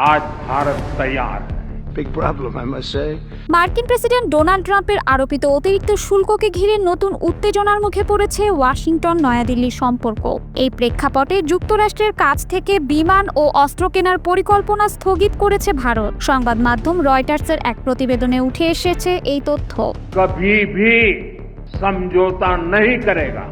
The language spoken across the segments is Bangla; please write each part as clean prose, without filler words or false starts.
आज भारत तैयार है। Big problem, I must say. মার্কিন প্রেসিডেন্ট ডোনাল্ড ট্রাম্পের আরোপিত অতিরিক্ত শুল্ককে ঘিরে নতুন উত্তেজনার মুখে পড়েছে ওয়াশিংটন নয়াদিল্লির সম্পর্ক। এই প্রেক্ষাপটে যুক্তরাষ্ট্রের কাছ থেকে বিমান ও অস্ত্র কেনার পরিকল্পনা স্থগিত করেছে ভারত। সংবাদ মাধ্যম রয়টার্সের এক প্রতিবেদনে উঠে এসেছে এই তথ্য। कभी भी समझौता नहीं करेगा।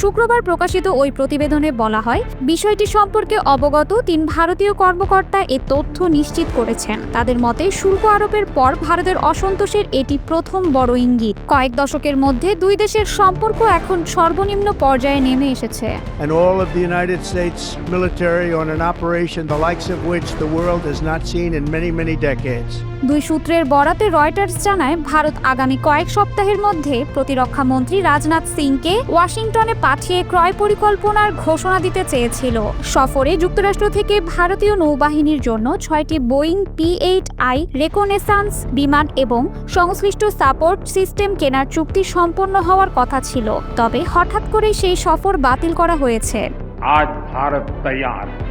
শুক্রবার প্রকাশিত ওই প্রতিবেদনে বলা হয়, বিষয়টি সম্পর্কে অবগত ৩ ভারতীয় কর্মকর্তা এ তথ্য নিশ্চিত করেছেন। তাদের মতে শুল্ক আরোপের পর ভারতের অসন্তোষের এটি প্রথম বড় ইঙ্গিত। কয়েক দশকের মধ্যে দুই দেশের সম্পর্ক এখন সর্বনিম্ন পর্যায়ে নেমে এসেছে। And all of the United States military on an operation the likes of which the world has not seen in many, many decades. দুই সূত্রের বরাতে রয়টার্স জানায়, ভারত আগামী কয়েক সপ্তাহের মধ্যে প্রতিরক্ষা মন্ত্রী রাজনাথ সিংকে ওয়াশিংটনে পাঠিয়ে ক্রয় পরিকল্পনার ঘোষণা দিতে চেয়েছিল। সফরে যুক্তরাষ্ট্র থেকে ভারতীয় নৌবাহিনীর জন্য 6টি বোয়িং P-8I রেকনেসান্স বিমান এবং সংশ্লিষ্ট সাপোর্ট সিস্টেম কেনার চুক্তি সম্পন্ন হওয়ার কথা ছিল। তবে হঠাৎ করে সেই সফর বাতিল করা হয়েছে। आज भारत तैयार है।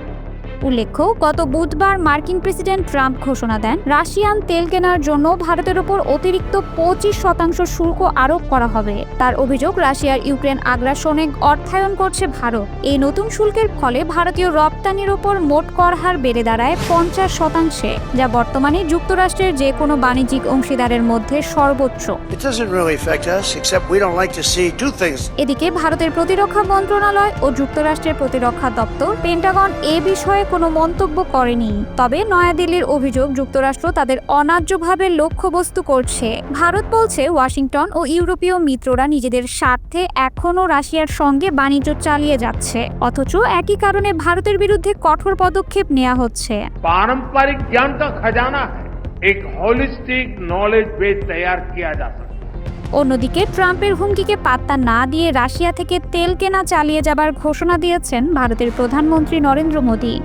উল্লেখ্য, গত বুধবার মার্কিন প্রেসিডেন্ট ট্রাম্প ঘোষণা দেন, রাশিয়ান তেল কেনার জন্য ভারতের উপর অতিরিক্ত 25% শুল্ক আরোপ করা হবে। তার অভিযোগ, রাশিয়ার ইউক্রেন আগ্রাসনে অর্থায়ন করছে ভারত। এই নতুন শুল্কের ফলে ভারতীয় রপ্তানির উপর মোট কর হার বেড়ে দাঁড়ায় 50%, যা বর্তমানে যুক্তরাষ্ট্রের যে কোনো বাণিজ্যিক অংশীদারের মধ্যে সর্বোচ্চ। It doesn't really affect us, except we don't like to see two things. এদিকে ভারতের প্রতিরক্ষা মন্ত্রণালয় ও যুক্তরাষ্ট্রের প্রতিরক্ষা দপ্তর পেন্টাগন এ বিষয়ে কোনো মন্তব্য করেনি। তবে নয়াদিল্লির অভিযোগ, যুক্তরাষ্ট্র তাদের অন্যায্যভাবে লক্ষ্যবস্তু করছে। ভারত বলছে, ওয়াশিংটন ও ইউরোপীয় মিত্ররা নিজেদের স্বার্থে এখনও রাশিয়ার সঙ্গে বাণিজ্য চালিয়ে যাচ্ছে, অথচ একই কারণে ভারতের বিরুদ্ধে কঠোর পদক্ষেপ নেওয়া হচ্ছে। पारंपरिक ज्ञान का खजाना है। एक होलिस्टिक नॉलेज बेस तैयार किया जा सकता है। অন্যদিকে ট্রাম্পের হুমকিকে পাত্তা না দিয়ে রাশিয়া থেকে তেল কেনা চালিয়ে যাবার ঘোষণা দিয়েছেন ভারতের প্রধানমন্ত্রী নরেন্দ্র মোদী।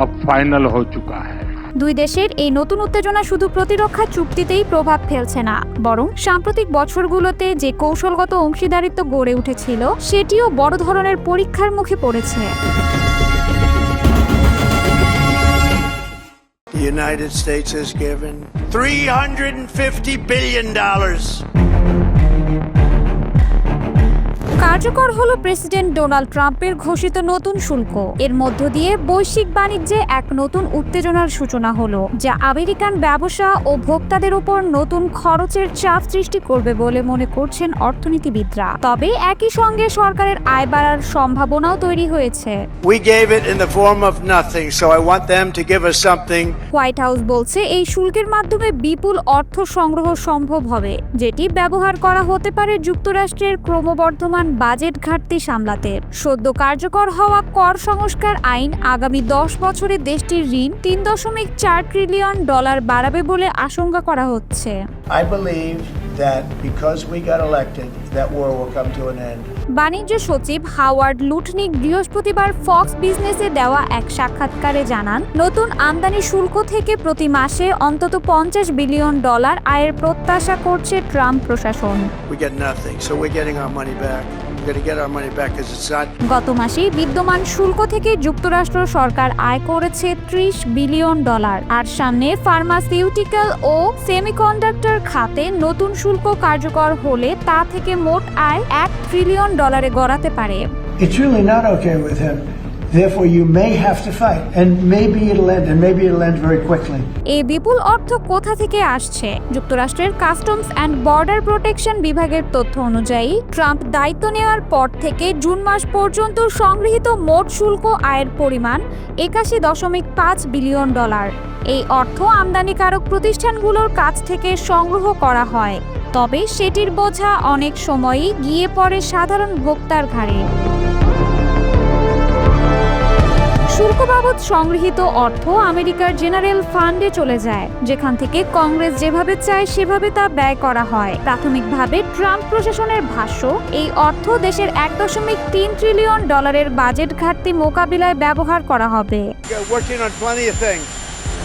अब फाइनल हो चुका है। দুই দেশের এই নতুন উত্তেজনা শুধু প্রতিরক্ষা চুক্তিতেই প্রভাব ফেলছে না, বরং সাম্প্রতিক বছরগুলোতে যে কৌশলগত অংশীদারিত্ব গড়ে উঠেছিল সেটিও বড় ধরনের পরীক্ষার মুখে পড়েছে। The United States has given $350 billion. কার্যকর হলো প্রেসিডেন্ট ডোনাল্ড ট্রাম্পের ঘোষিত নতুন শুল্ক। এর মধ্য দিয়ে বৈশ্বিক বাণিজ্যে এক নতুন উত্তেজনার সূচনা হলো, যা আমেরিকান ব্যবসা ও ভোক্তাদের উপর নতুন খরচের চাপ সৃষ্টি করবে বলে মনে করছেন অর্থনীতিবিদরা। তবে একই সঙ্গে সরকারের আয় বাড়ার সম্ভাবনাও তৈরি হয়েছে। We gave it in the form of nothing, so I want them to give us something. White house বলছে, এই শুল্কের মাধ্যমে বিপুল অর্থ সংগ্রহ সম্ভব হবে, যেটি ব্যবহার করা হতে পারে যুক্তরাষ্ট্রের ক্রমবর্ধমান বাজেট ঘাটতি সামলাতে। সদ্য কার্যকর হওয়া কর সংস্কার আইন আগামী 10 বছরে দেশটির ঋণ $3.4 ট্রিলিয়ন বাড়াবে বলে আশঙ্কা করা হচ্ছে। I believe that because we got elected, that war will come to an end. বাণিজ্য সচিব হাওয়ার্ড লুটনিক বৃহস্পতিবার ফক্স বিজনেসে দেওয়া এক সাক্ষাৎকারে জানান, নতুন আমদানি শুল্ক থেকে প্রতি মাসে অন্তত $50 বিলিয়ন আয়ের প্রত্যাশা করছে ট্রাম্প প্রশাসন। We get nothing, so we're getting our money back. We're going to get our money back because it's not. গত মাসে বিদ্যমান শুল্ক থেকে যুক্তরাষ্ট্র সরকার আয় করেছে $30 বিলিয়ন, আর সামনে ফার্মাসিউটিক্যাল ও সেমিকন্ডাক্টর খাতে নতুন শুল্ক কার্যকর হলে তা থেকে মোট আয় $1 ট্রিলিয়ন গড়াতে পারে। It's really not okay with him. Therefore, you may have to fight, and maybe it'll end, and maybe it'll end very quickly. এই বিপুল অর্থ কোথা থেকে আসছে? যুক্তরাষ্ট্রের কাস্টমস অ্যান্ড বর্ডার প্রোটেকশন বিভাগের তথ্য অনুযায়ী, ট্রাম্প দায়িত্ব নেওয়ার পর থেকে জুন মাস পর্যন্ত সংগৃহীত মোট শুল্ক আয়ের পরিমাণ $81.5 বিলিয়ন। এই অর্থ আমদানিকারক প্রতিষ্ঠানগুলোর কাছ থেকে সংগ্রহ করা হয়, তবে সেটির বোঝা অনেক সময়ই গিয়ে পড়ে সাধারণ ভোক্তার ঘাড়ে। শুল্ক বাবদ সংগৃহীত অর্থ আমেরিকার জেনারেল ফান্ডে চলে যায়, যেখান থেকে কংগ্রেস যেভাবে চায় সেভাবে তা ব্যয় করা হয়। প্রাথমিকভাবে ট্রাম্প প্রশাসনের ভাষ্য, এই অর্থ দেশের $1.3 ট্রিলিয়ন বাজেট ঘাটতি মোকাবিলায় ব্যবহার করা হবে। We're working on plenty of things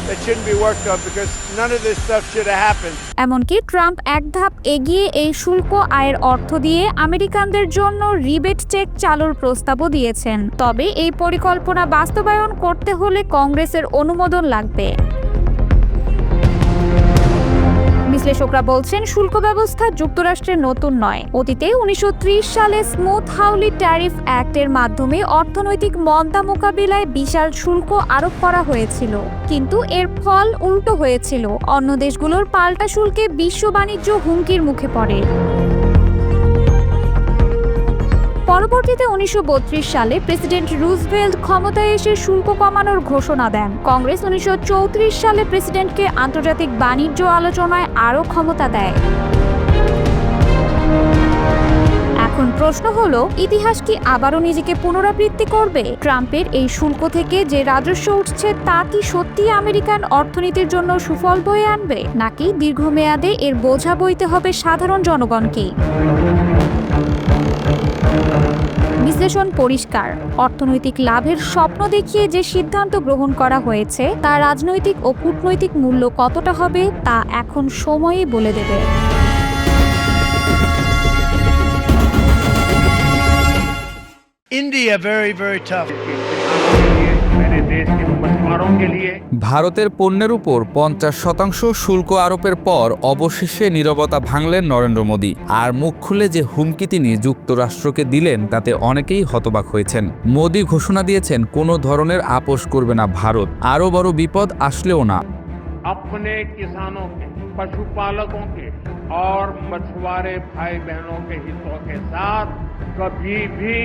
that shouldn't be worked on because none of this stuff should have happened. এমনকি ট্রাম্প এক ধাপ এগিয়ে এই শুল্ক আয়ের অর্থ দিয়ে আমেরিকানদের জন্য রিবেট চেক চালুর প্রস্তাবও দিয়েছেন। তবে এই পরিকল্পনা বাস্তবায়ন করতে হলে কংগ্রেসের অনুমোদন লাগবে। বিশ্লেষকরা বলছেন শুল্ক ব্যবস্থা যুক্তরাষ্ট্রের নতুন নয়। অতীতে 1930 সালে স্মুথ-হাউলি ট্যারিফ অ্যাক্টের মাধ্যমে অর্থনৈতিক মন্দা মোকাবিলায় বিশাল শুল্ক আরোপ করা হয়েছিল, কিন্তু এর ফল উল্টো হয়েছিল। অন্য দেশগুলোর পাল্টা শুল্কে বিশ্ব বাণিজ্য হুমকির মুখে পড়ে। পরবর্তীতে 1932 সালে প্রেসিডেন্ট রুজভেল্ট ক্ষমতায় এসে শুল্ক কমানোর ঘোষণা দেন। কংগ্রেস 1934 সালে প্রেসিডেন্টকে আন্তর্জাতিক বাণিজ্য আলোচনায় আরও ক্ষমতা দেয়। এখন প্রশ্ন হলো, ইতিহাস কি আবারও নিজেকে পুনরাবৃত্তি করবে? ট্রাম্পের এই শুল্ক থেকে যে রাজস্ব উঠছে তা কি সত্যি আমেরিকান অর্থনীতির জন্য সুফল বয়ে আনবে, নাকি দীর্ঘমেয়াদে এর বোঝা বইতে হবে সাধারণ জনগণকেই? বিশ্লেষণ পরিষ্কার, অর্থনৈতিক লাভের স্বপ্ন দেখিয়ে যে সিদ্ধান্ত গ্রহণ করা হয়েছে তা রাজনৈতিক ও কূটনৈতিক মূল্য কতটা হবে তা এখন সময়ই বলে দেবে। India, very, very tough. मेरे देश के मछुआरों के लिए ভারতের পণ্যের উপর 50% শুল্ক আরোপের পর অবশেষে নীরবতা ভাঙলেন নরেন্দ্র মোদী। আর মুখ খুলে যে হুমকি তিনি যুক্তরাষ্ট্রকে দিলেন তাতে অনেকেই হতবাক হয়েছেন। মোদী ঘোষণা দিয়েছেন কোনো ধরনের আপোষ করবে না ভারত, আরও বড় বিপদ আসলেও না। अपने किसानों के, पशुपालकों के और मछुआरे भाई बहनों के हितों के साथ कभी भी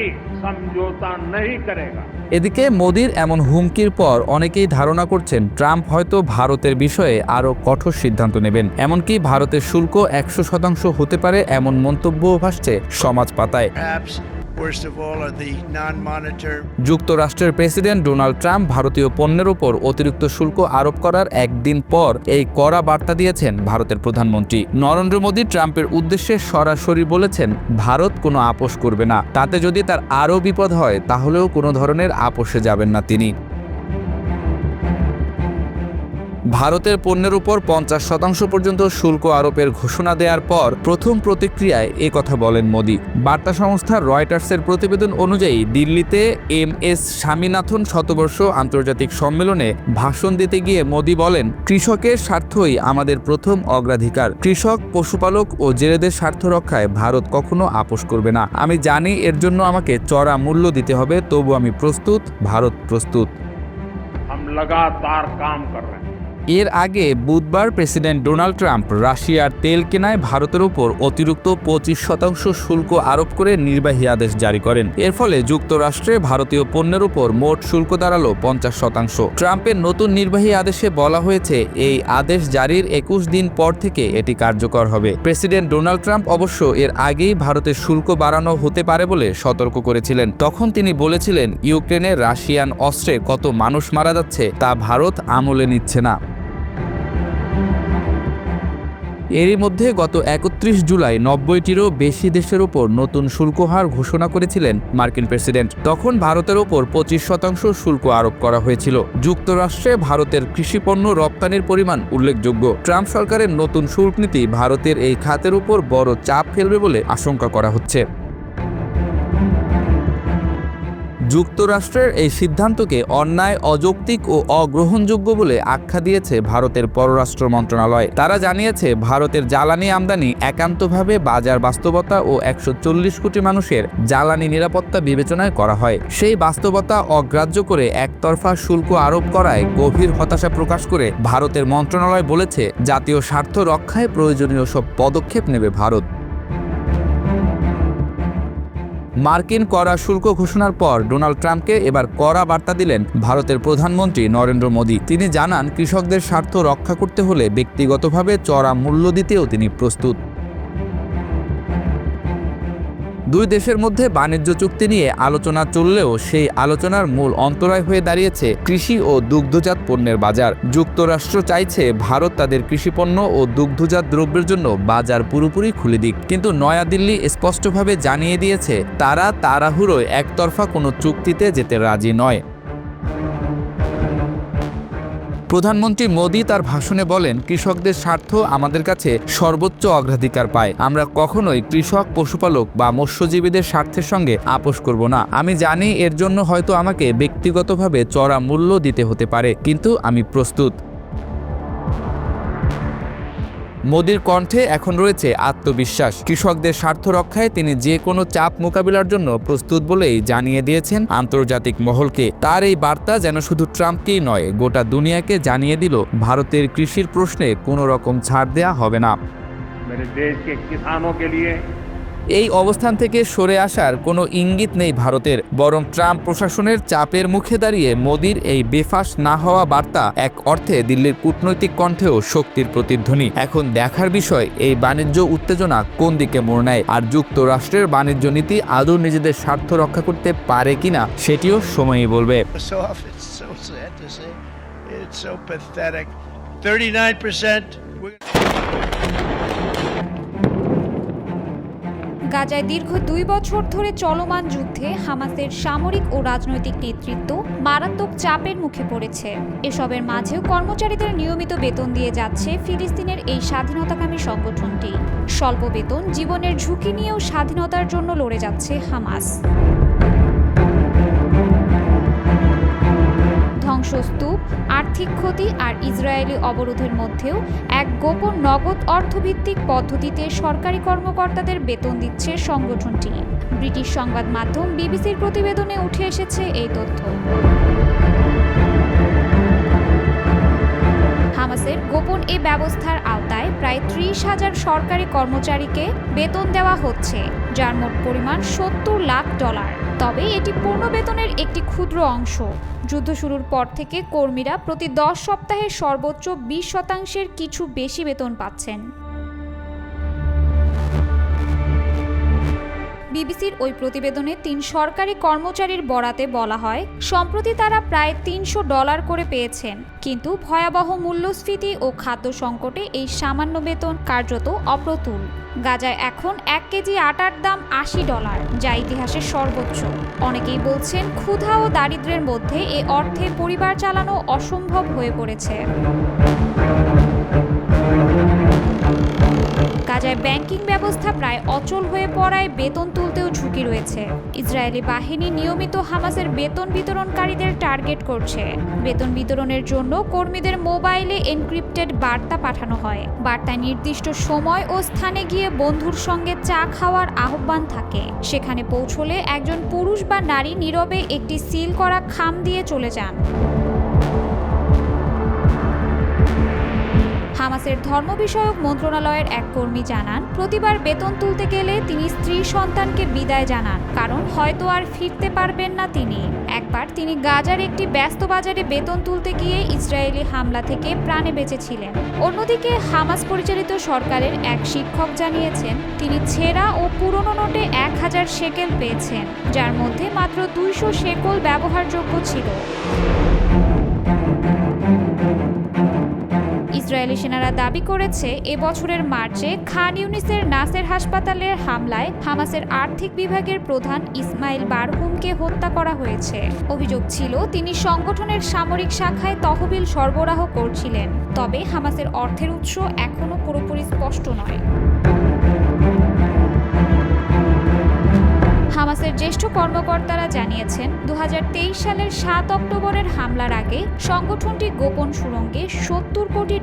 समझौता नहीं करेगा। এদিকে মোদীর এমন হুমকির পর অনেকেই ধারণা করছেন ট্রাম্প হয়তো ভারতের বিষয়ে আরও কঠোর সিদ্ধান্ত নেবেন, এমনকি ভারতের শুল্ক 100% হতে পারে এমন মন্তব্যও ভাসছে সমাজ পাতায়। Perhaps worst of all are the non-monetary. যুক্তরাষ্ট্রের প্রেসিডেন্ট ডোনাল্ড ট্রাম্প ভারতীয় পণ্যের উপর অতিরিক্ত শুল্ক আরোপ করার একদিন পর এই কড়া বার্তা দিয়েছেন ভারতের প্রধানমন্ত্রী নরেন্দ্র মোদী। ট্রাম্পের উদ্দেশ্যে সরাসরি বলেছেন ভারত কোনো আপোষ করবে না, তাতে যদি তার আরও বিপদ হয় তাহলেও কোনো ধরনের আপোষে যাবেন না তিনি। ভারতের পণ্যের উপর 50% পর্যন্ত শুল্ক আরোপের ঘোষণা দেওয়ার পর প্রথম প্রতিক্রিয়ায় কথা বলেন মোদী। বার্তা সংস্থা রয়টার্সের প্রতিবেদন অনুযায়ী দিল্লিতে MS স্বামীনাথন শতবর্ষ আন্তর্জাতিক সম্মেলনে ভাষণ দিতে গিয়ে মোদী বলেন, কৃষকের স্বার্থই আমাদের প্রথম অগ্রাধিকার। কৃষক, পশুপালক ও জেলেদের স্বার্থ রক্ষায় ভারত কখনো আপোষ করবে না। আমি জানি এর জন্য আমাকে চড়া মূল্য দিতে হবে, তবু আমি প্রস্তুত, ভারত প্রস্তুত। हम लगातार काम कर रहे हैं। এর আগে বুধবার প্রেসিডেন্ট ডোনাল্ড ট্রাম্প রাশিয়ার তেল কেনায় ভারতের উপর অতিরিক্ত 25% শুল্ক আরোপ করে নির্বাহী আদেশ জারি করেন। এর ফলে যুক্তরাষ্ট্রে ভারতীয় পণ্যের উপর মোট শুল্ক দাঁড়ালো 50%। ট্রাম্পের নতুন নির্বাহী আদেশে বলা হয়েছে এই আদেশ জারির 21 দিন পর থেকে এটি কার্যকর হবে। প্রেসিডেন্ট ডোনাল্ড ট্রাম্প অবশ্য এর আগেই ভারতের শুল্ক বাড়ানো হতে পারে বলে সতর্ক করেছিলেন। তখন তিনি বলেছিলেন, ইউক্রেনে রাশিয়ান অস্ত্রে কত মানুষ মারা যাচ্ছে তা ভারত আমলে নিচ্ছে না। এরই মধ্যে গত 31 জুলাই 90টিরও বেশি দেশের উপর নতুন শুল্ক হার ঘোষণা করেছিলেন মার্কিন প্রেসিডেন্ট। তখন ভারতের ওপর 25% শুল্ক আরোপ করা হয়েছিল। যুক্তরাষ্ট্রে ভারতের কৃষিপণ্য রপ্তানির পরিমাণ উল্লেখযোগ্য। ট্রাম্প সরকারের নতুন শুল্ক নীতি ভারতের এই খাতের উপর বড় চাপ ফেলবে বলে আশঙ্কা করা হচ্ছে। যুক্তরাষ্ট্রের এই সিদ্ধান্তকে অন্যায়, অযৌক্তিক ও অগ্রহণযোগ্য বলে আখ্যা দিয়েছে ভারতের পররাষ্ট্র মন্ত্রণালয়। তারা জানিয়েছে ভারতের জ্বালানি আমদানি একান্তভাবে বাজার বাস্তবতা ও 140 কোটি মানুষের জ্বালানি নিরাপত্তা বিবেচনায় করা হয়। সেই বাস্তবতা অগ্রাহ্য করে একতরফা শুল্ক আরোপ করায় গভীর হতাশা প্রকাশ করে ভারতের মন্ত্রণালয় বলেছে, জাতীয় স্বার্থ রক্ষায় প্রয়োজনীয় সব পদক্ষেপ নেবে ভারত। মার্কিন কড়া শুল্ক ঘোষণার পর ডোনাল্ড ট্রাম্পকে এবার কড়া বার্তা দিলেন ভারতের প্রধানমন্ত্রী নরেন্দ্র মোদী। তিনি জানান, কৃষকদের স্বার্থ রক্ষা করতে হলে ব্যক্তিগতভাবে চড়া মূল্য দিতেও তিনি প্রস্তুত। দুই দেশের মধ্যে বাণিজ্য চুক্তি নিয়ে আলোচনা চললেও সেই আলোচনার মূল অন্তরায় হয়ে দাঁড়িয়েছে কৃষি ও দুগ্ধজাত পণ্যের বাজার। যুক্তরাষ্ট্র চাইছে ভারত তাদের কৃষিপণ্য ও দুগ্ধজাত দ্রব্যের জন্য বাজার পুরোপুরি খুলে দিক, কিন্তু নয়াদিল্লি স্পষ্টভাবে জানিয়ে দিয়েছে তারা তাড়াহুড়োয় একতরফা কোনো চুক্তিতে যেতে রাজি নয়। প্রধানমন্ত্রী মোদী তার ভাষণে বলেন, কৃষকদের স্বার্থ আমাদের কাছে সর্বোচ্চ অগ্রাধিকার পায়। আমরা কখনোই কৃষক, পশুপালক বা মৎস্যজীবীদের স্বার্থের সঙ্গে আপোষ করব না। আমি জানি এর জন্য হয়তো আমাকে ব্যক্তিগতভাবে চড়া মূল্য দিতে হতে পারে, কিন্তু আমি প্রস্তুত। মোদির কণ্ঠে এখন রয়েছে আত্মবিশ্বাস। কৃষকদের স্বার্থ রক্ষায় তিনি যে কোনো চাপ মোকাবিলার জন্য প্রস্তুত বলেই জানিয়ে দিয়েছেন আন্তর্জাতিক মহলকে। তার এই বার্তা যেন শুধু ট্রাম্পকেই নয়, গোটা দুনিয়াকে জানিয়ে দিল ভারতের কৃষির প্রশ্নে কোনো রকম ছাড় দেয়া হবে না। मेरे देश के किसानों के लिए এই অবস্থান থেকে সরে আসার কোনো ইঙ্গিত নেই ভারতের, বরং ট্রাম্প প্রশাসনের চাপের মুখে দাঁড়িয়ে মোদির এই বেফাঁস না হওয়া বার্তা এক অর্থে দিল্লির কূটনৈতিক কণ্ঠেও শক্তির প্রতিধ্বনি। এখন দেখার বিষয় এই বাণিজ্য উত্তেজনা কোন দিকে মোড় নেয়, আর যুক্তরাষ্ট্রের বাণিজ্য নীতি আদৌ নিজেদের স্বার্থ রক্ষা করতে পারে কিনা সেটিও সময়ই বলবে। Soft, it's so sad to say. It's so pathetic. 39%. গাজায় দীর্ঘ 2 বছর ধরে চলমান যুদ্ধে হামাসের সামরিক ও রাজনৈতিক নেতৃত্ব মারাত্মক চাপের মুখে পড়েছে। এসবের মাঝেও কর্মচারীদের নিয়মিত বেতন দিয়ে যাচ্ছে ফিলিস্তিনের এই স্বাধীনতাকামী সংগঠনটি। স্বল্প বেতন, জীবনের ঝুঁকি নিয়েও স্বাধীনতার জন্য লড়ে যাচ্ছে হামাস। ধ্বংসস্তূপ, আর্থিক ক্ষতি আর ইসরায়েলি অবরোধের মধ্যেও এক গোপন নগদ অর্থভিত্তিক পদ্ধতিতে সরকারি কর্মকর্তাদের বেতন দিচ্ছে সংগঠনটি। ব্রিটিশ সংবাদ মাধ্যম বিবিসির প্রতিবেদনে উঠে এসেছে এই তথ্য। হামাসের গোপন এই ব্যবস্থার আওতায় প্রায় 30,000 সরকারি কর্মচারীকে বেতন দেওয়া হচ্ছে, যার মোট পরিমাণ $70 লাখ। তবে এটি পূর্ণ বেতনের একটি ক্ষুদ্র অংশ। যুদ্ধ শুরুর পর থেকে কর্মীরা প্রতি 10 সপ্তাহে সর্বোচ্চ 20% কিছু বেশি বেতন পাচ্ছেন। বিবিসির ওই প্রতিবেদনে 3 সরকারি কর্মচারীর বরাতে বলা হয়, সম্প্রতি তারা প্রায় $300 করে পেয়েছেন। কিন্তু ভয়াবহ মূল্যস্ফীতি ও খাদ্য সংকটে এই সামান্য বেতন কার্যত অপ্রতুল। গাজায় এখন 1 কেজি আটার দাম $80, যা ইতিহাসের সর্বোচ্চ। অনেকেই বলছেন ক্ষুধা ও দারিদ্র্যের মধ্যে এ অর্থে পরিবার চালানো অসম্ভব হয়ে পড়েছে। গাজায় ব্যাংকিং ব্যবস্থা প্রায় অচল হয়ে পড়ায় বেতন তুলতেও ঝুঁকি রয়েছে। ইসরায়েলি বাহিনী নিয়মিত হামাসের বেতন বিতরণকারীদের টার্গেট করছে। বেতন বিতরণের জন্য কর্মীদের মোবাইলে এনক্রিপ্টেড বার্তা পাঠানো হয়। বার্তায় নির্দিষ্ট সময় ও স্থানে গিয়ে বন্ধুর সঙ্গে চা খাওয়ার আহ্বান থাকে। সেখানে পৌঁছলে একজন পুরুষ বা নারী নীরবে একটি সিল করা খাম দিয়ে চলে যান। হামাসের ধর্ম বিষয়ক মন্ত্রণালয়ের এক কর্মী জানান, প্রতিবার বেতন তুলতে গেলে তিনি স্ত্রী সন্তানকে বিদায় জানান, কারণ হয়তো আর ফিরতে পারবেন না তিনি। একবার তিনি গাজার একটি ব্যস্ত বাজারে বেতন তুলতে গিয়ে ইসরায়েলি হামলা থেকে প্রাণে বেঁচেছিলেন। অন্যদিকে হামাস পরিচালিত সরকারের এক শিক্ষক জানিয়েছেন, তিনি ছেঁড়া ও পুরনো নোটে 1000 শেকেল পেয়েছেন, যার মধ্যে মাত্র 200 শেকল ব্যবহারযোগ্য ছিল। ইসরায়েলি সেনারা দাবি করেছে, এবছরের মার্চে খান ইউনিসের নাসের হাসপাতালের হামলায় হামাসের আর্থিক বিভাগের প্রধান ইসমাইল বারহুমকে হত্যা করা হয়েছে। অভিযোগ ছিল তিনি সংগঠনের সামরিক শাখায় তহবিল সরবরাহ করছিলেন। তবে হামাসের অর্থের উৎস এখনও পুরোপুরি স্পষ্ট নয়। হামাসের জ্যেষ্ঠ কর্মকর্তারা জানিয়েছেন, 2023 সালের 7 অক্টোবরের হামলার আগে সংগঠনটি গোপন সুড়ঙ্গে $70 কোটি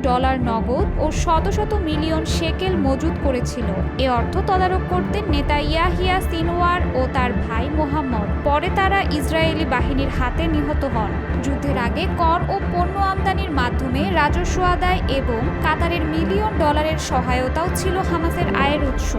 নগদ ও শত শত মিলিয়ন শেকেল মজুত করেছিল। এ অর্থ তদারক করতেন নেতা ইয়াহিয়া সিনওয়ার ও তার ভাই মোহাম্মদ। পরে তারা ইসরায়েলি বাহিনীর হাতে নিহত হন। যুদ্ধের আগে কর ও পণ্য আমদানির মাধ্যমে রাজস্ব আদায় এবং কাতারের $মিলিয়ন সহায়তাও ছিল হামাসের আয়ের উৎস।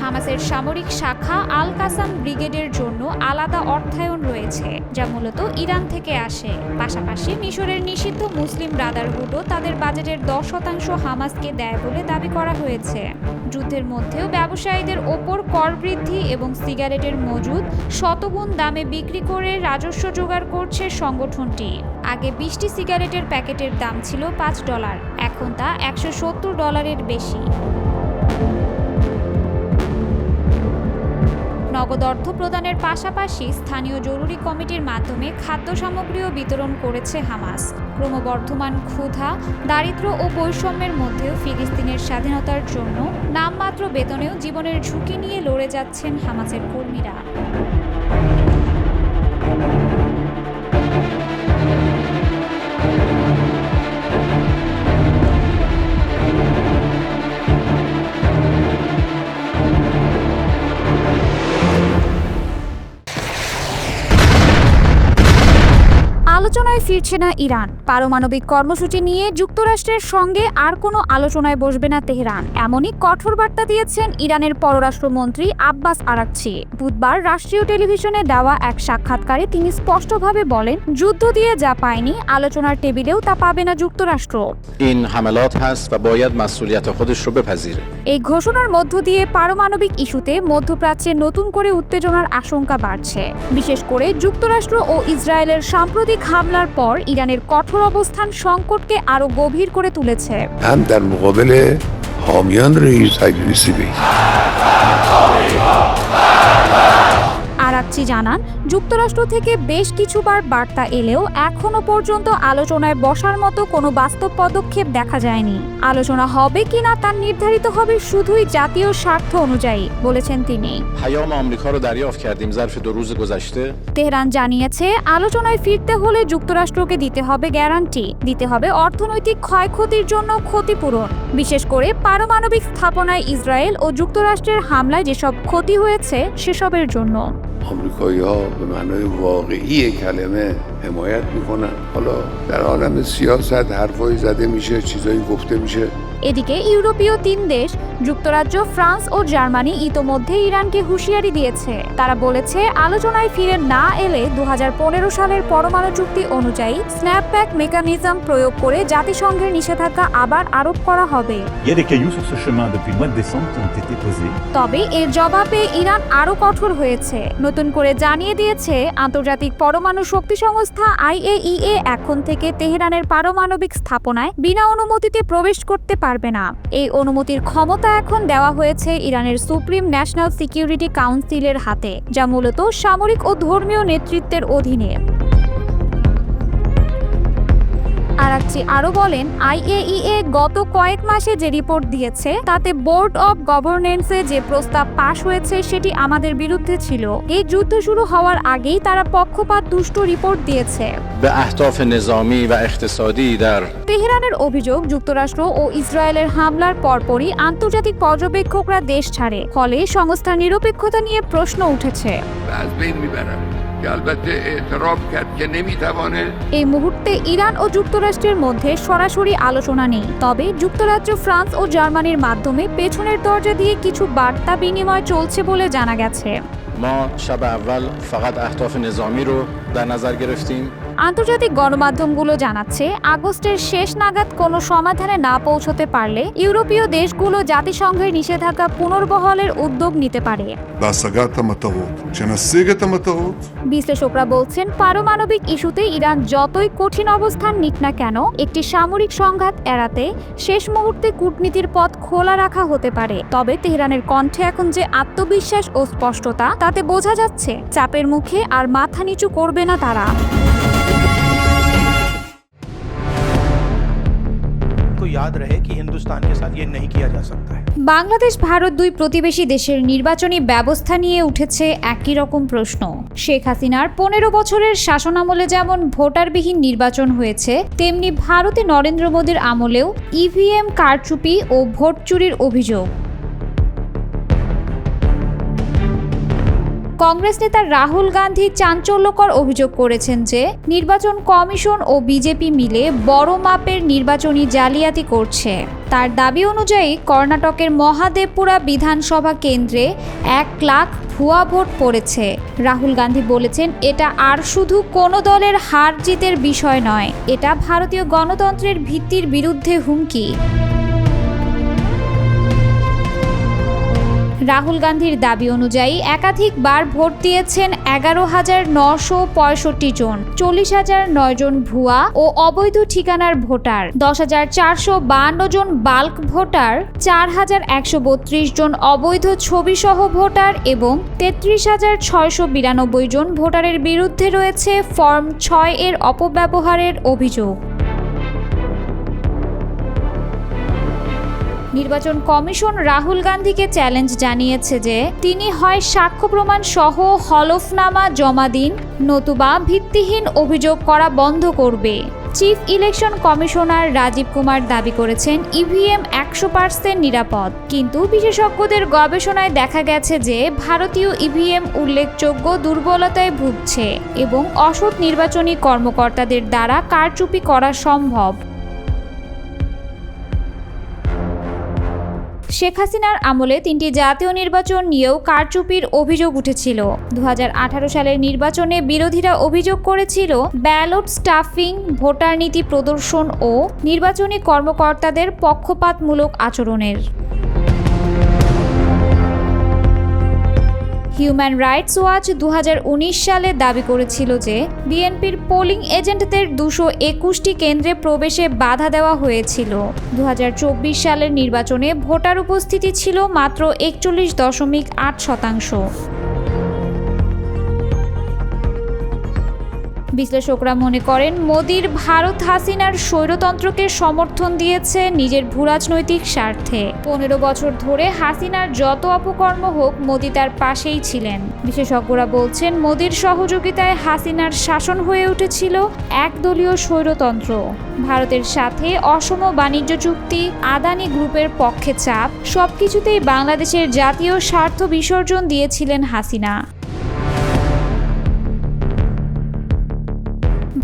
হামাসের সামরিক শাখা আল কাসাম ব্রিগেডের জন্য আলাদা অর্থায়ন রয়েছে, যা মূলত ইরান থেকে আসে। পাশাপাশি মিশরের নিষিদ্ধ মুসলিম ব্রাদারহুডও তাদের বাজেটের 10% হামাসকে দেয় বলে দাবি করা হয়েছে। যুদ্ধের মধ্যেও ব্যবসায়ীদের ওপর কর বৃদ্ধি এবং সিগারেটের মজুদ শতগুণ দামে বিক্রি করে রাজস্ব জোগাড় করছে সংগঠনটি। আগে 20টি সিগারেটের প্যাকেটের দাম ছিল $5, এখন তা $170 বেশি। নগদ অর্থ প্রদানের পাশাপাশি স্থানীয় জরুরি কমিটির মাধ্যমে খাদ্য সামগ্রীও বিতরণ করেছে হামাস। ক্রমবর্ধমান ক্ষুধা, দারিদ্র্য ও বৈষম্যের মধ্যেও ফিলিস্তিনের স্বাধীনতার জন্য নামমাত্র বেতনেও জীবনের ঝুঁকি নিয়ে লড়ে যাচ্ছেন হামাসের কর্মীরা। আলোচনায় ফিরছে না ইরান। পারমাণবিক কর্মসূচি নিয়ে যুক্তরাষ্ট্রের সঙ্গে আর কোনো আলোচনায় বসবে না তেহরান, এমনই কঠোর বার্তা দিয়েছেন ইরানের পররাষ্ট্রমন্ত্রী আব্বাস আরাকচি। বুধবার রাষ্ট্রীয় টেলিভিশনে দেওয়া এক সাক্ষাৎকারে তিনি স্পষ্টভাবে বলেন, যুদ্ধ দিয়ে যা পায়নি আলোচনার টেবিলেও তা পাবে না যুক্তরাষ্ট্র। این حملات هست و باید مسئولیت خودش رو بپذیره. এই ঘোষণার মধ্য দিয়ে পারমাণবিক ইস্যুতে মধ্যপ্রাচ্যে নতুন করে উত্তেজনার আশঙ্কা বাড়ছে। বিশেষ করে যুক্তরাষ্ট্র ও ইসরায়েলের সাম্প্রতিক হামলার পর ইরানের কঠোর অবস্থান সংকটকে আরও গভীর করে তুলেছে। هم در مقابل حامیان رژیم صهیونیستی আরাকচি জানান, যুক্তরাষ্ট্র থেকে বেশ কিছুবার বার্তা এলেও এখনো পর্যন্ত আলোচনায় বসার মতো কোনো বাস্তব পদক্ষেপ দেখা যায়নি। আলোচনা হবে কিনা তা নির্ধারিত হবে শুধুই জাতীয় স্বার্থ অনুযায়ী, বলেছেন তিনি। پیام آمریکا رو دریافت کردیم ظرف 2 روز گذشته. তেহরান জানিয়েছে, আলোচনায় ফিরতে হলে যুক্তরাষ্ট্রকে দিতে হবে গ্যারান্টি, দিতে হবে অর্থনৈতিক ক্ষয়ক্ষতির জন্য ক্ষতিপূরণ, বিশেষ করে পারমাণবিক স্থাপনায় ইসরায়েল ও যুক্তরাষ্ট্রের হামলায় যেসব ক্ষতি হয়েছে সেসবের জন্য। آمریکایی‌ها به معنای واقعی کلمه حمایت میکنن. حالا در عالم سیاست حرفایی زده میشه، چیزایی گفته میشه. এদিকে ইউরোপীয় 3 দেশ যুক্তরাজ্য, ফ্রান্স ও জার্মানি ইতোমধ্যে ইরানকে হুঁশিয়ারি দিয়েছে। তারা বলেছে, আলোচনায় ফিরে না এলে 2015 সালের পরমাণু চুক্তি অনুযায়ী স্ন্যাপব্যাক মেকানিজম প্রয়োগ করে জাতিসংঘের নিষেধাজ্ঞা আবার আরোপ করা হবে। Il y a des cailloux sur ce chemin depuis le mois de décembre qui ont été posés. তবে এর জবাবে ইরান আরও কঠোর হয়েছে। নতুন করে জানিয়ে দিয়েছে, আন্তর্জাতিক পরমাণু শক্তি সংস্থা IAEA এখন থেকে তেহরানের পারমাণবিক স্থাপনায় বিনা অনুমতিতে প্রবেশ করতে পারবে না। এই অনুমতির ক্ষমতা এখন দেওয়া হয়েছে ইরানের সুপ্রিম ন্যাশনাল সিকিউরিটি কাউন্সিলের হাতে, যা মূলত সামরিক ও ধর্মীয় নেতৃত্বের অধীনে। আরাকচি আরও বলেন, IAEA গত কয়েক মাসে যে রিপোর্ট দিয়েছে তাতে বোর্ড অব গভর্নেন্সে যে প্রস্তাব পাশ হয়েছে সেটি আমাদের বিরুদ্ধে ছিল। এই যুদ্ধ শুরু হওয়ার আগেই তারা পক্ষপাত দুষ্ট রিপোর্ট দিয়েছে। به اهداف نظامی و اقتصادی در তেহরানের অভিযোগ, যুক্তরাষ্ট্র ও ইসরায়েলের হামলার পরপরই আন্তর্জাতিক পর্যবেক্ষকরা দেশ ছাড়ে, ফলে সংস্থার নিরপেক্ষতা নিয়ে প্রশ্ন উঠেছে। از بین میبرم که البته اعتراف کرد که نمیتوانه. এই মুহূর্তে ইরান ও যুক্তরাষ্ট্রের মধ্যে সরাসরি আলোচনা নেই, তবে যুক্তরাজ্য, ফ্রান্স ও জার্মানির মাধ্যমে পেছনের দরজা দিয়ে কিছু বার্তা বিনিময় চলছে বলে জানা গেছে। ما شب اول فقط اهداف نظامی رو در نظر گرفتیم. আন্তর্জাতিক গণমাধ্যমগুলো জানাচ্ছে, আগস্টের শেষ নাগাদ কোনো সমাধানে না পৌঁছতে পারলে ইউরোপীয় দেশগুলো জাতিসংঘের নিষেধাজ্ঞা পুনর্বহালের উদ্যোগ নিতে পারে। בהשגת המטרות. כשנשיג את המטרות, বিশ্লেষকরা বলছেন, পারমাণবিক ইস্যুতে ইরান যতই কঠিন অবস্থান নিক না কেন, একটি সামরিক সংঘাত এড়াতে শেষ মুহূর্তে কূটনীতির পথ খোলা রাখা হতে পারে। তবে তেহরানের কণ্ঠে এখন যে আত্মবিশ্বাস ও স্পষ্টতা, তাতে বোঝা যাচ্ছে চাপের মুখে আর মাথা নিচু করবে না তারা। याद रहे कि हिंदुस्तान के साथ ये नहीं किया जा सकता है। বাংলাদেশ ভারত দুই প্রতিবেশী দেশের নির্বাচনী ব্যবস্থা নিয়ে উঠেছে একই রকম প্রশ্ন। শেখ হাসিনার 15 বছরের শাসনামলে যেমন ভোটারবিহীন নির্বাচন হয়েছে, তেমনি ভারতে নরেন্দ্র মোদীর আমলেও EVM কারচুপি ও ভোট চুরির অভিযোগ। কংগ্রেস নেতা রাহুল গান্ধী চাঞ্চল্যকর অভিযোগ করেছেন যে নির্বাচন কমিশন ও বিজেপি মিলে বড় মাপের নির্বাচনী জালিয়াতি করছে। তার দাবি অনুযায়ী কর্ণাটকের মহাদেবপুরা বিধানসভা কেন্দ্রে 1 লাখ ভুয়া ভোট পড়েছে। রাহুল গান্ধী বলেছেন, এটা আর শুধু কোনো দলের হার জিতের বিষয় নয়, এটা ভারতীয় গণতন্ত্রের ভিত্তির বিরুদ্ধে হুমকি। রাহুল গান্ধীর দাবি অনুযায়ী একাধিকবার ভোট দিয়েছেন 11,965 জন, 40,009 জন ভুয়া ও অবৈধ ঠিকানার ভোটার, 10,452 জন বাল্ক ভোটার, 4,132 জন অবৈধ ছবিসহ ভোটার এবং 33,692 জন ভোটারের বিরুদ্ধে রয়েছে ফর্ম 6 এর অপব্যবহারের অভিযোগ। নির্বাচন কমিশন রাহুল গান্ধীকে চ্যালেঞ্জ জানিয়েছে যে তিনি হয় সাক্ষ্য প্রমাণ সহ হলফনামা জমা দিন, নতুবা ভিত্তিহীন অভিযোগ করা বন্ধ করবে। Chief election commissioner Rajiv Kumar দাবি করেছেন ইভিএম 100% নিরাপদ, কিন্তু বিশেষজ্ঞদের গবেষণায় দেখা গেছে যে ভারতীয় ইভিএম উল্লেখযোগ্য দুর্বলতায় ভুগছে এবং অসৎ নির্বাচনী কর্মকর্তাদের দ্বারা কারচুপি করা সম্ভব। শেখ হাসিনার আমলে 3টি জাতীয় নির্বাচন নিয়েও কারচুপির অভিযোগ উঠেছিল। 2018 সালের নির্বাচনে বিরোধীরা অভিযোগ করেছিল ব্যালট স্টাফিং, ভোটার নীতি প্রদর্শন ও নির্বাচনী কর্মকর্তাদের পক্ষপাতমূলক আচরণের। হিউম্যান রাইটস ওয়াচ 2019 সালে দাবি করেছিল যে বিএনপির পোলিং এজেন্টদের 221টি কেন্দ্রে প্রবেশে বাধা দেওয়া হয়েছিল। 2024 সালের নির্বাচনে ভোটার উপস্থিতি ছিল মাত্র 41.8%। বিশ্লেষকরা মনে করেন মোদির ভারত হাসিনার স্বৈরতন্ত্রকে সমর্থন দিয়েছে নিজের ভূরাজনৈতিক স্বার্থে। 15 বছর ধরে হাসিনার যত অপকর্ম হোক মোদি তার পাশেই ছিলেন। বিশেষজ্ঞরা বলছেন মোদির সহযোগিতায় হাসিনার শাসন হয়ে উঠেছিল একদলীয় স্বৈরতন্ত্র। ভারতের সাথে অসম বাণিজ্য চুক্তি, আদানি গ্রুপের পক্ষে চাপ, সবকিছুতেই বাংলাদেশের জাতীয় স্বার্থ বিসর্জন দিয়েছিলেন হাসিনা।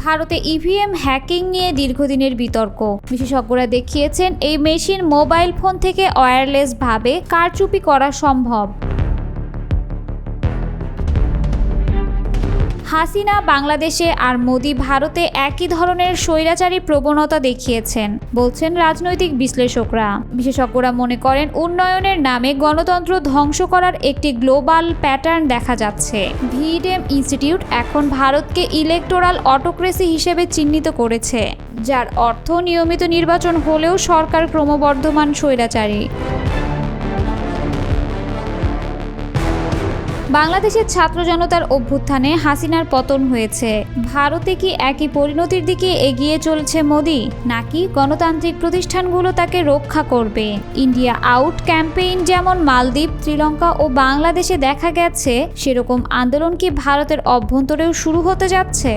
ভারতে ইভিএম হ্যাকিং নিয়ে দীর্ঘদিনের বিতর্ক। বিশেষজ্ঞরা দেখিয়েছেন এই মেশিন মোবাইল ফোন থেকে ওয়্যারলেসভাবে কারচুপি করা সম্ভব। হাসিনা বাংলাদেশে আর মোদি ভারতে একই ধরনের স্বৈরাচারী প্রবণতা দেখিয়েছেন, বলছেন রাজনৈতিক বিশ্লেষকরা। বিশেষজ্ঞরা মনে করেন উন্নয়নের নামে গণতন্ত্র ধ্বংস করার একটি গ্লোবাল প্যাটার্ন দেখা যাচ্ছে। ভিডেম ইনস্টিটিউট এখন ভারতকে ইলেকটোরাল অটোক্রেসি হিসেবে চিহ্নিত করেছে, যার অর্থ নিয়মিত নির্বাচন হলেও সরকার ক্রমবর্ধমান স্বৈরাচারী। বাংলাদেশের ছাত্র জনতার অভ্যুত্থানে হাসিনার পতন হয়েছে। ভারতে কি একই পরিণতির দিকে এগিয়ে চলছে মোদি, নাকি গণতান্ত্রিক প্রতিষ্ঠানগুলো তাকে রক্ষা করবে? ইন্ডিয়া আউট ক্যাম্পেইন যেমন মালদ্বীপ, শ্রীলঙ্কা ও বাংলাদেশে দেখা গেছে, সেরকম আন্দোলন কি ভারতের অভ্যন্তরেও শুরু হতে যাচ্ছে?